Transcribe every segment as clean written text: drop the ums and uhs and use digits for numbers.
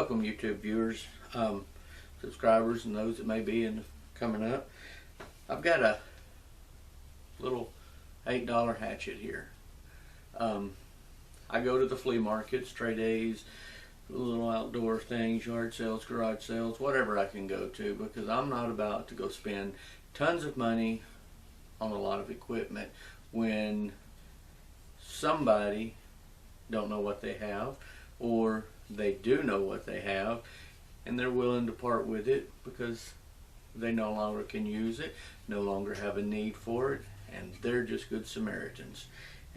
Welcome, YouTube viewers, subscribers, and those that may be coming up. I've got a little $8 hatchet here. I go to the flea markets, trade days, little outdoor things, yard sales, garage sales, whatever I can go to, because I'm not about to go spend tons of money on a lot of equipment when somebody don't know what they have, or they do know what they have and they're willing to part with it because they no longer can use it, no longer have a need for it, and they're just good Samaritans.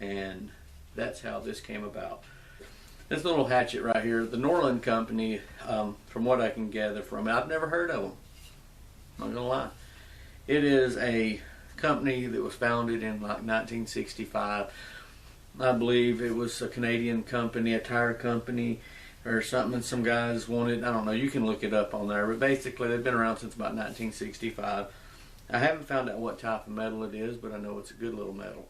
And that's how this came about. This little hatchet right here, the Norlund company, from what I can gather from it, I've never heard of them, I'm not gonna lie. It is a company that was founded in like 1965. I believe it was a Canadian company, a tire company or something, and some guys wanted, I don't know, you can look it up on there, but basically they've been around since about 1965. I haven't found out what type of metal it is, but I know it's a good little metal.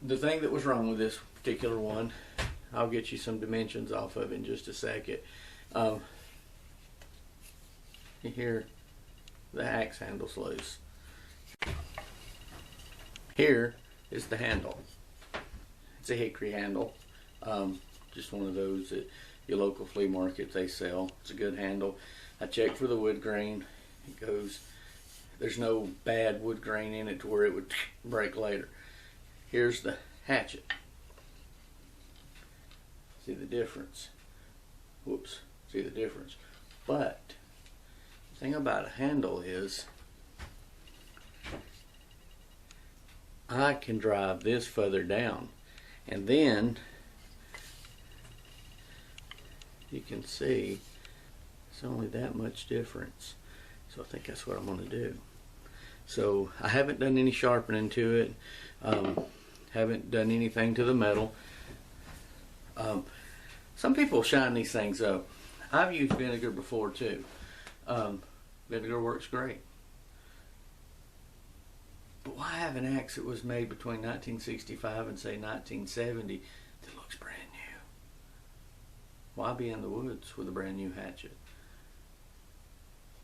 The thing that was wrong with this particular one, I'll get you some dimensions off of it in just a second. You hear the axe handle's loose. Here is the handle. It's a hickory handle. Just one of those that your local flea market they sell. It's a good handle. I checked for the wood grain. It goes, there's no bad wood grain in it to where it would break later. Here's the hatchet. See the difference? Whoops, see the difference. But the thing about a handle is I can drive this further down, and then you can see it's only that much difference. So I think that's what I'm going to do. So I haven't done any sharpening to it, haven't done anything to the metal. Some people shine these things up. I've used vinegar before too. Vinegar works great. But why have an axe that was made between 1965 and say 1970 that looks brand new? Why be in the woods with a brand new hatchet?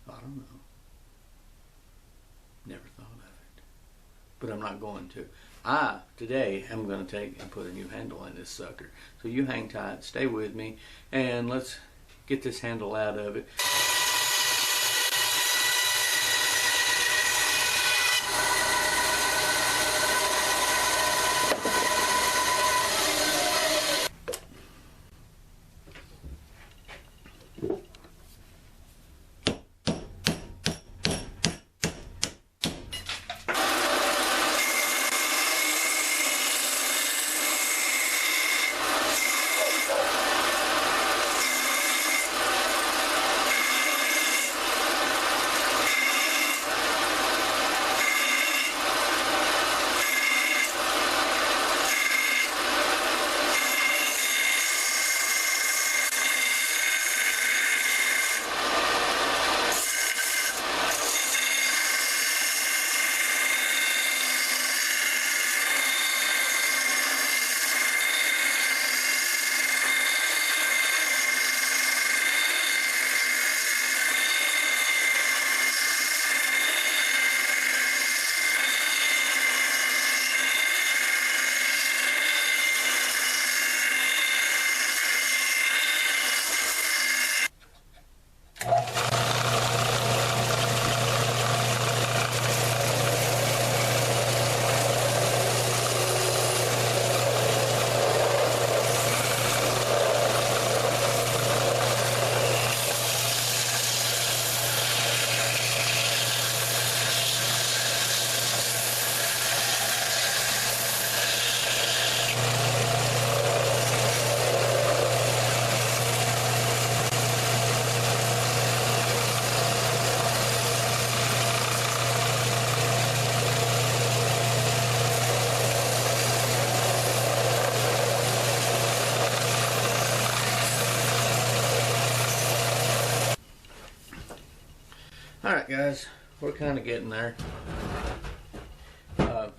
I don't know. Never thought of it. But I'm not going to. Today, am going to take and put a new handle in this sucker. So you hang tight, stay with me, and let's get this handle out of it. Alright guys, we're kind of getting there. A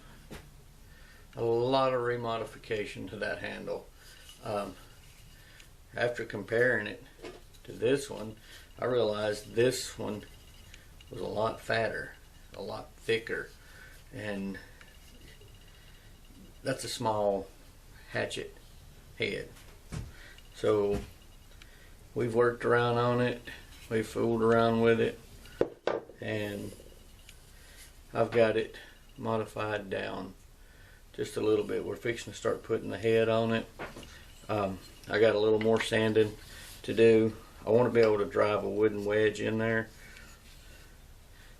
lot of remodification to that handle. after comparing it to this one, I realized this one was a lot fatter, a lot thicker, and that's a small hatchet head. So we've worked around on it, we've fooled around with it, and I've got it modified down just a little bit. We're fixing to start putting the head on it. I got a little more sanding to do. I want to be able to drive a wooden wedge in there,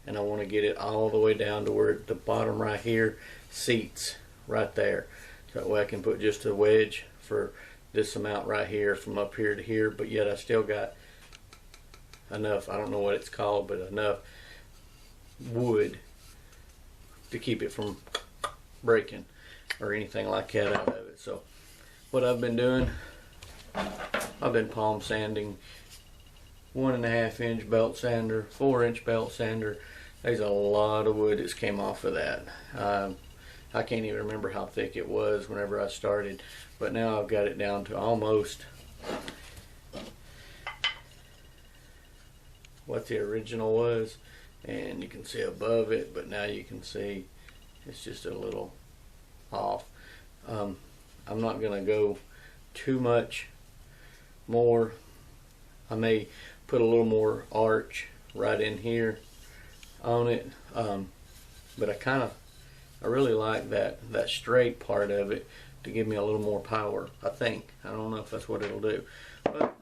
and I want to get it all the way down to where the bottom right here seats right there. So that way I can put just a wedge for this amount right here from up here to here, but yet I still got enough, I don't know what it's called, but enough wood to keep it from breaking or anything like that out of it. So what I've been doing, I've been palm sanding, 1.5 inch belt sander, 4 inch belt sander. There's a lot of wood that's came off of that. I can't even remember how thick it was whenever I started, but now I've got it down to almost what the original was, and you can see above it, but now you can see it's just a little off. I'm not going to go too much more. I may put a little more arch right in here on it, but I really like that straight part of it to give me a little more power. I don't know if that's what it'll do, but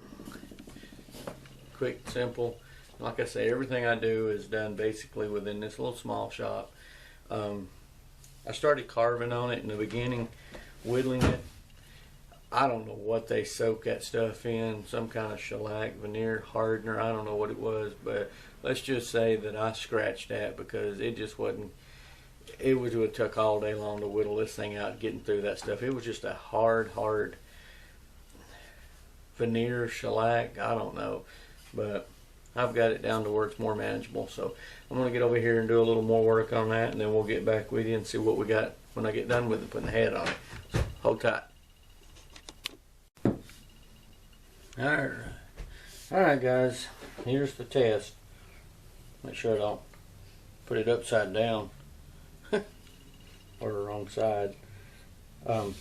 quick, simple. Like I say, everything I do is done basically within this little small shop. I started carving on it in the beginning, whittling it. I don't know what they soak that stuff in, some kind of shellac veneer hardener, I don't know what it was, but let's just say that I scratched that because it just wasn't, it would have took all day long to whittle this thing out, getting through that stuff. It was just a hard veneer, shellac, I don't know, but I've got it down to where it's more manageable. So I'm going to get over here and do a little more work on that, and then we'll get back with you and see what we got when I get done with it, putting the head on it. So hold tight. Alright guys, here's the test. Make sure I don't put it upside down or the wrong side. I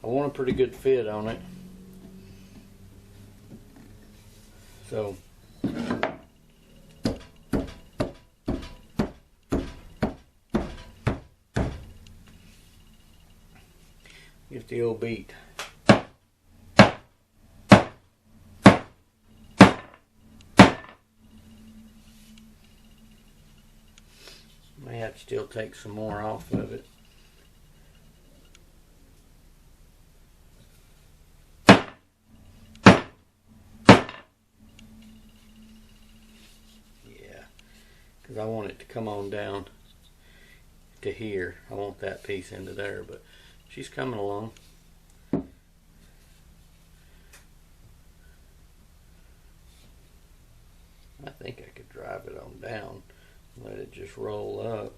want a pretty good fit on it. So give the old beat. May have to still take some more off of it. Yeah, because I want it to come on down to here. I want that piece into there, but she's coming along. I think I could drive it on down. Let it just roll up,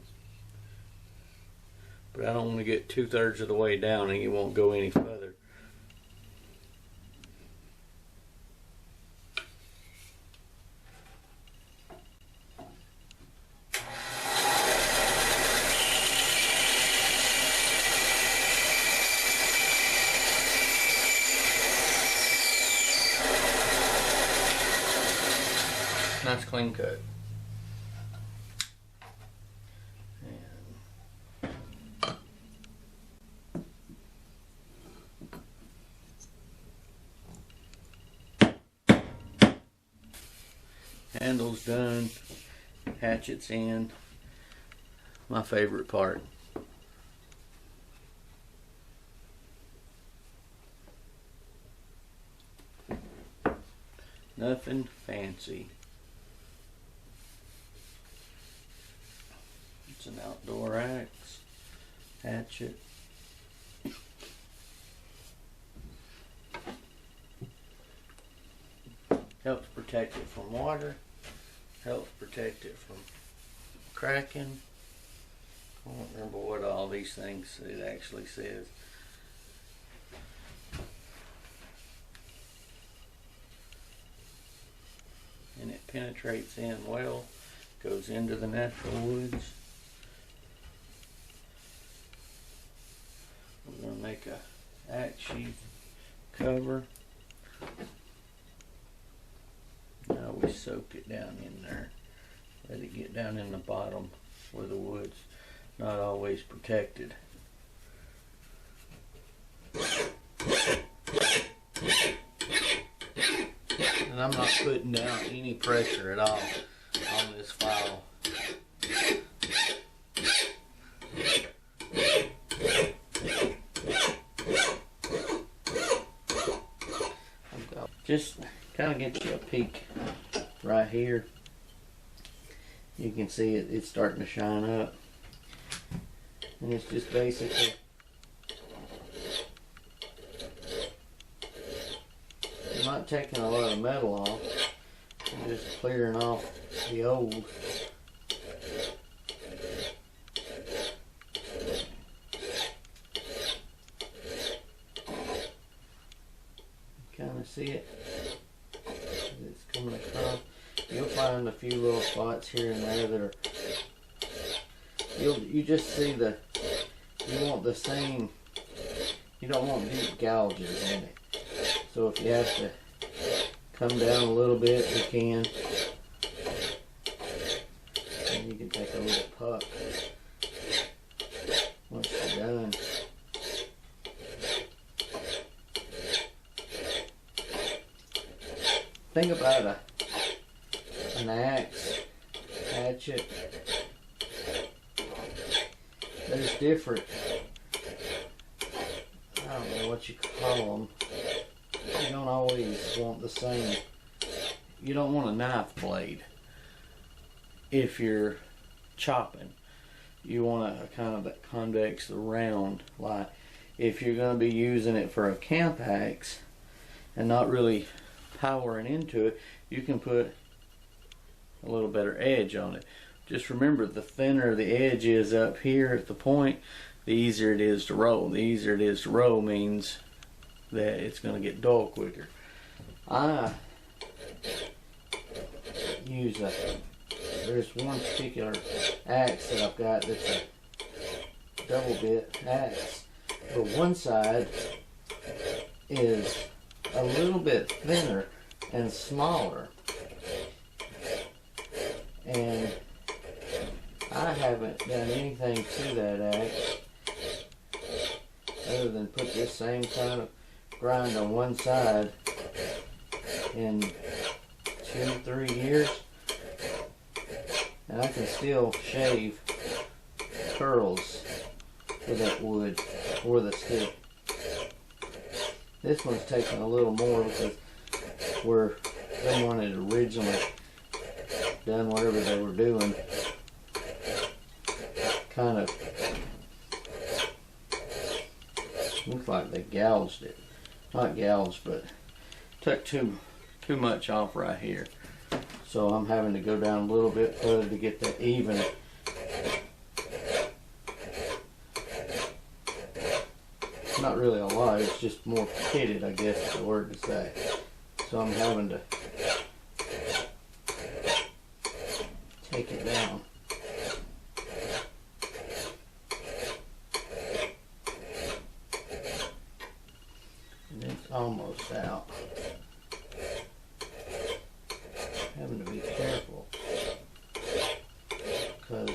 but I don't want to get 2/3 of the way down and it won't go any further. Nice clean cut. Handle's done, hatchet's in. My favorite part. Nothing fancy. It's an outdoor axe, hatchet. Helps protect it from water, helps protect it from cracking. I don't remember what all these things it actually says. and it penetrates in well, goes into the natural woods. We're going to make a axe sheath cover. Now we soak it down in there. Let it get down in the bottom where the wood's not always protected. And I'm not putting down any pressure at all on this file. Just kind of get you a peek right here. You can see it's starting to shine up. And it's just basically not taking a lot of metal off, and just clearing off the old. Kind of see it. It's coming across. You'll find a few little spots here and there that are. You just see the. You want the same. You don't want deep gouges in it. So if you have to come down a little bit, you can. And you can take a little puck once you're done. Think about an axe, hatchet. There's different, I don't know what you call them. You don't always want the same. You don't want a knife blade if you're chopping. You want a kind of that convex round. Like if you're going to be using it for a camp axe and not really powering into it, you can put a little better edge on it. Just remember, the thinner the edge is up here at the point, the easier it is to roll. The easier it is to roll means that it's going to get dull quicker. I use there's one particular axe that I've got that's a double bit axe, but one side is a little bit thinner and smaller, and I haven't done anything to that axe other than put this same kind of grind on one side in 2-3 years, and I can still shave curls with that wood or the stick. This one's taking a little more because where they wanted originally done whatever they were doing, kind of looks like they gouged it. Not gouged, but took too much off right here. So I'm having to go down a little bit further to get that even. Not really a lot, it's just more pitted, I guess is the word to say. So I'm having to take it down. And it's almost out. Having to be careful because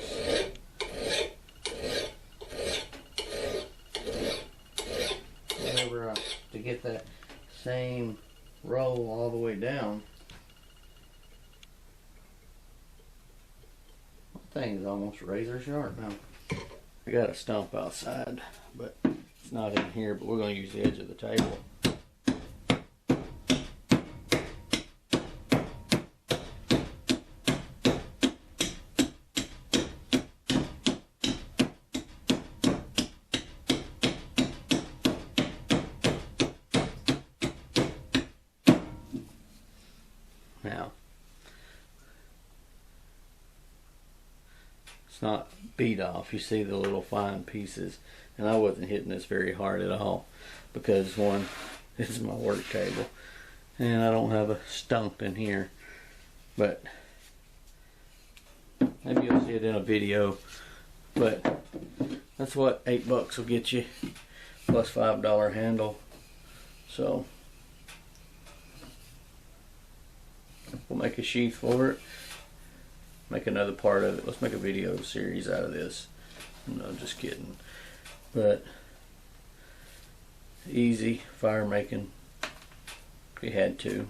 whenever to get that same roll all the way down, that thing is almost razor sharp now. I got a stump outside, but it's not in here, but we're going to use the edge of the table. Now, it's not beat off. You see the little fine pieces, and I wasn't hitting this very hard at all because one, this is my work table, and I don't have a stump in here. but maybe you'll see it in a video. But that's what $8 will get you, plus $5 handle. So we'll make a sheath for it, make another part of it. Let's make a video series out of this. No, just kidding. But easy fire making if you had to.